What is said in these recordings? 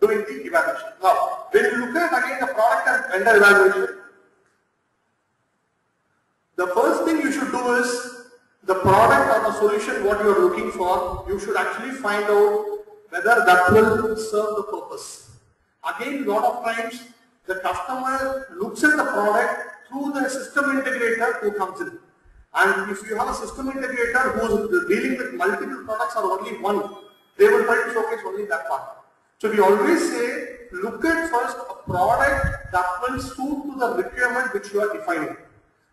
doing the evaluation. Now, when you look at again the product and vendor evaluation, the first thing you should do is the product or the solution what you are looking for, you should actually find out whether that will serve the purpose. Again, a lot of times the customer looks at the product through the system integrator who comes in. And if you have a system integrator who is dealing with multiple products or only one, they will try to showcase only that part. So we always say, look at first a product that will suit to the requirement which you are defining.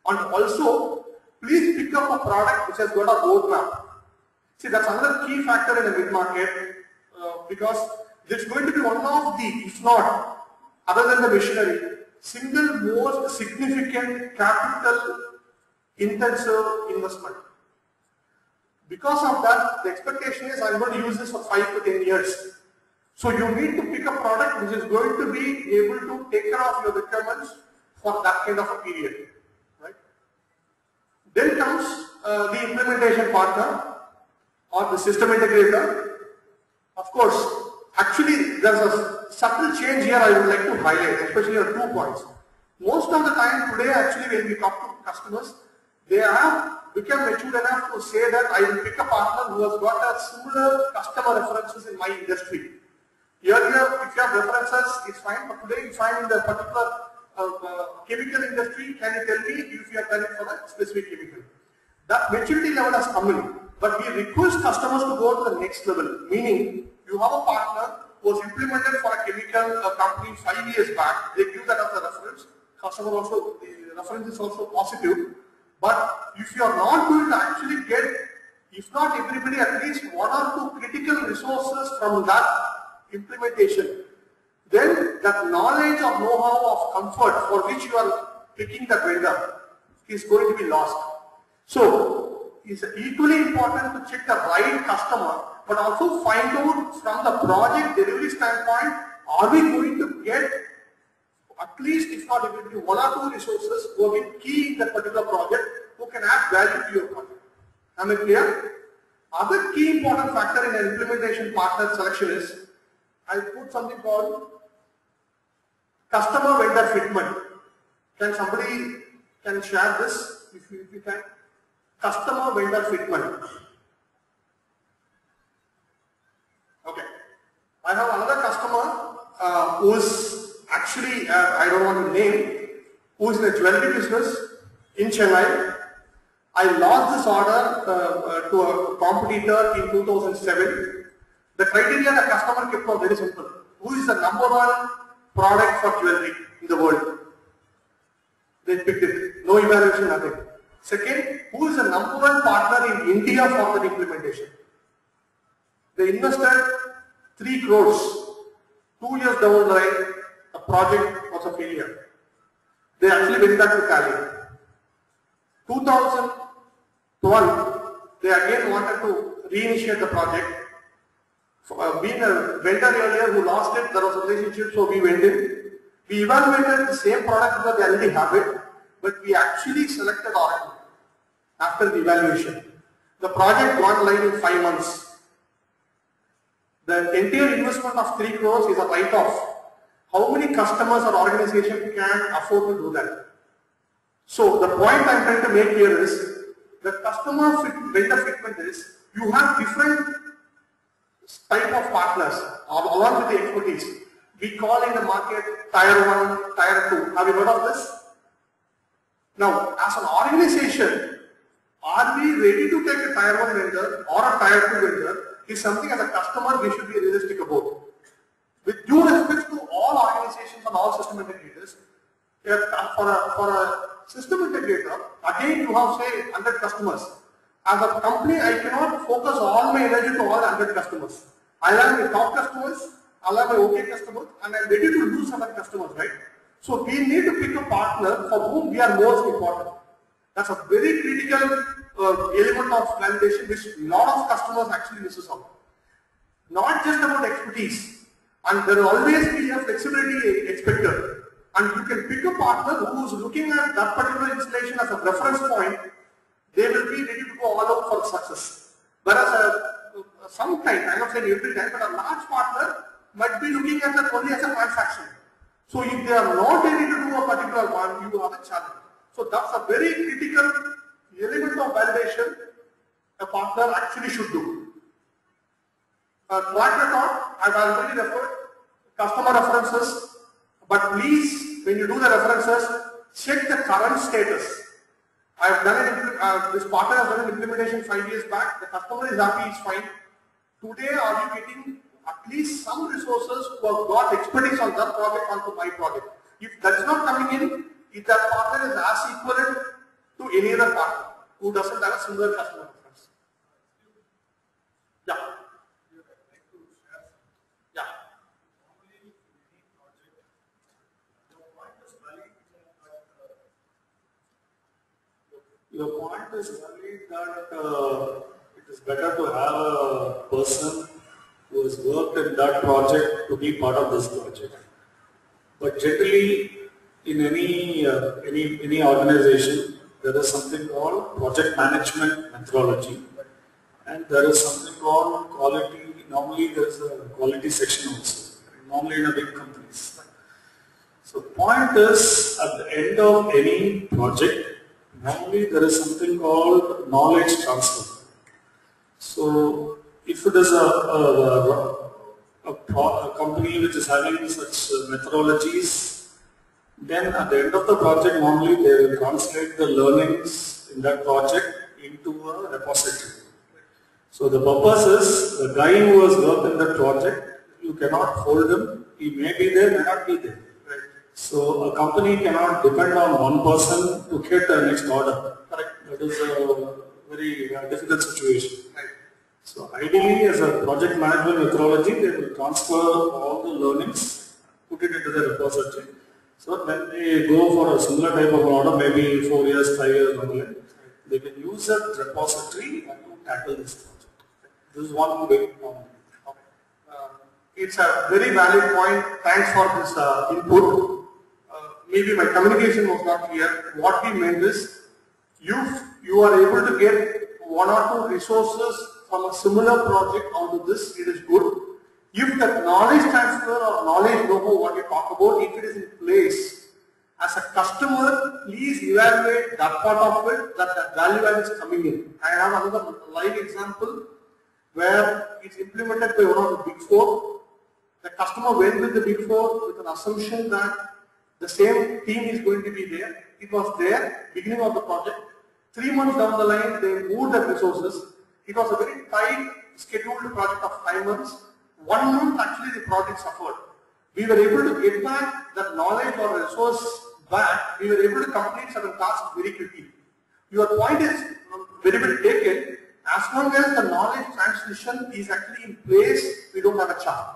And also, please pick up a product which has got a roadmap. See, that's another key factor in a mid-market because it's going to be one of the, if not, other than the machinery, single most significant capital intensive investment. Because of that, the expectation is I'm going to use this for 5 to 10 years. So you need to pick a product which is going to be able to take care of your requirements for that kind of a period. Right? Then comes the implementation partner or the system integrator. Of course, actually there's a subtle change here I would like to highlight, especially on 2 points. Most of the time today, actually, when we talk to customers, they have become mature enough to say that I will pick a partner who has got a similar customer references in my industry. Earlier, if you have references, it's fine, but today you find in the particular chemical industry, can you tell me if you have done it for a specific chemical? That maturity level has come in, but we request customers to go to the next level, meaning you have a partner who was implemented for a chemical company 5 years back, they give that as a reference, customer also, the reference is also positive, but if you are not going to actually get, if not everybody, at least 1 or 2 critical resources from that implementation, then that knowledge or know-how of comfort for which you are picking the vendor is going to be lost. So, it's equally important to check the right customer, but also find out from the project delivery standpoint, are we going to get at least, if not everybody, 1 or 2 resources who have been key in that particular project who can add value to your project. Am I clear? Other key important factor in an implementation partner selection is, I put something called customer vendor fitment. Can somebody share this if you can? Customer vendor fitment. Okay. I have another customer who is actually, I don't want to name, who is in the jewelry business in Chennai. I lost this order to a competitor in 2007. The criteria the customer kept was very simple. Who is the #1 product for jewelry in the world? They picked it. No evaluation, nothing. Second, who is the #1 partner in India for that implementation? They invested 3 crores. 2 years down the line, the project was a failure. They actually went back to Cali. 2012, they again wanted to reinitiate the project. Being a vendor earlier who lost it, there was a relationship, so we went in. We evaluated the same product because they already have it, but we actually selected Oracle after the evaluation. The project went live in 5 months. The entire investment of 3 crores is a write-off. How many customers or organizations can afford to do that? So the point I am trying to make here is, the customer vendor fitment is, you have different type of partners along with the expertise. We call in the market tier 1, tier 2. Have you heard of this? Now, as an organization, are we ready to take a tier 1 vendor or a tier 2 vendor is something as a customer we should be realistic about. With due respect to all organizations and all system integrators, for a system integrator, again you have say 100 customers. As a company, I cannot focus all my energy to all 100 customers. I have my top customers, I have my OK customers, and I am ready to lose 100 customers, right? So we need to pick a partner for whom we are most important. That's a very critical element of validation which a lot of customers actually misses out. Not just about expertise, and there will always be a flexibility expected. And you can pick a partner who is looking at that particular installation as a reference point. They will be ready to go all out for success. Whereas sometimes, I'm not saying every time, but a large partner might be looking at that only as a transaction. So if they are not ready to do a particular one, you have a challenge. So that's a very critical element of validation a partner actually should do. Track record, I've already referred, customer references, but please, when you do the references, check the current status. I've done this partner has done an implementation 5 years back, the customer is happy, it's fine. Today, are you getting at least some resources who have got expertise on that project onto my project? If that's not coming in, if that partner is as equivalent to any other partner who doesn't have a similar customer reference. Yeah. Yeah. Your point is valid that it is better to have a person who has worked in that project to be part of this project. But generally, in any organization, there is something called project management methodology, and there is something called quality. Normally, there is a quality section also. Normally, in a big companies. So, point is, at the end of any project, normally there is something called knowledge transfer. So, if it is a company which is having such methodologies, then at the end of the project, normally they will translate the learnings in that project into a repository. So the purpose is, the guy who has worked in that project, you cannot hold him. He may be there, may not be there. Right. So a company cannot depend on one person to get the next order. Correct. That is a very difficult situation. Right. So ideally, as a project management methodology, they will transfer all the learnings, put it into the repository. So when they go for a similar type of order, maybe 4 years, 5 years, they can use that repository to tackle this project. This is one big problem. Okay. It's a very valid point. Thanks for this input. Maybe my communication was not clear. What we meant is, if you are able to get 1 or 2 resources from a similar project onto this, it is good. If the knowledge transfer or knowledge know-how what you talk about, if it is in place, as a customer, please evaluate that part of it, that value add is coming in. I have another live example where it's implemented by one of the big 4. The customer went with the big 4 with an assumption that the same team is going to be there. It was there, beginning of the project. 3 months down the line, they moved the resources. It was a very tight scheduled project of 5 months. 1 month actually the project suffered. We were able to get back that knowledge or resource back. We were able to complete certain tasks very quickly. Your point is very well taken. As long as the knowledge transmission is actually in place, we don't have a chance.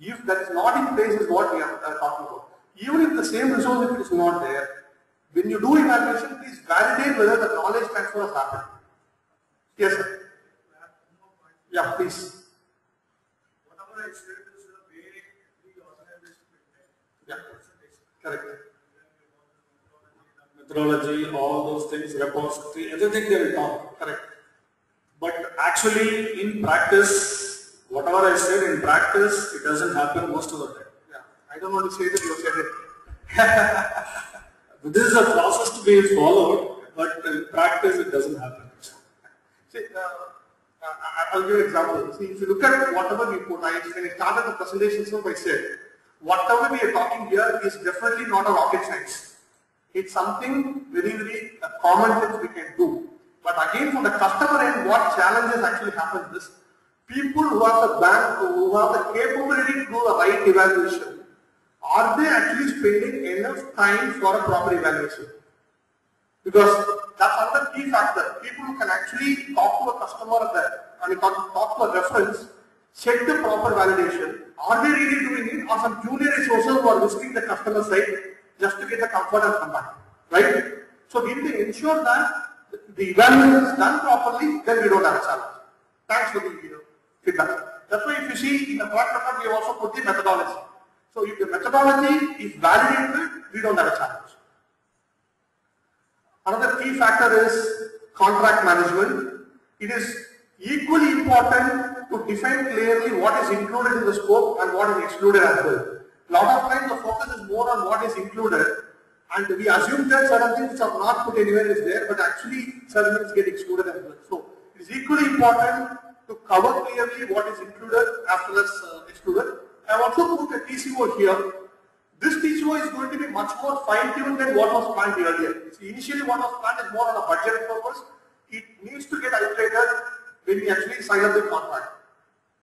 If that is not in place is what we are talking about. Even if the same resource if it is not there, when you do evaluation, please validate whether the knowledge transfer has happened. Yes, sir. Yeah, please. Whatever I said is the way the organization will yeah, correct. Methodology, all those things, repository, everything they will talk. Correct. But actually, in practice, whatever I said in practice, it doesn't happen most of the time. Yeah, I don't want to say that you said it. This is a process to be followed, but in practice, it doesn't happen. See, I'll give you an example. See, if you look at whatever we put, when I started the presentation, so I said, whatever we are talking here is definitely not a rocket science. It's something very, very common things we can do. But again, from the customer end, what challenges actually happen is, people who have the bank, who have the capability to do the right evaluation, are they actually spending enough time for a proper evaluation? Because that's another key factor. People who can actually talk to a customer, talk to a reference, check the proper validation. Are they really doing it, or some junior resources who are visiting the customer site just to get the comfort and come back, right? So we need to ensure that the evaluation is done properly, then we don't have a challenge. Thanks for the feedback. That's why if you see in the track record, we have also put the methodology. So if the methodology is validated, we don't have a challenge. Another key factor is contract management. It is equally important to define clearly what is included in the scope and what is excluded as well. Lot of times the focus is more on what is included, and we assume that certain things which are not put anywhere is there, but actually certain things get excluded as well. So it is equally important to cover clearly what is included as well as excluded. I have also put a TCO here. This TCO is going to be much more fine-tuned than what was planned earlier. See, initially what was planned is more on a budget purpose. It needs to get iterated when we actually sign up the contract.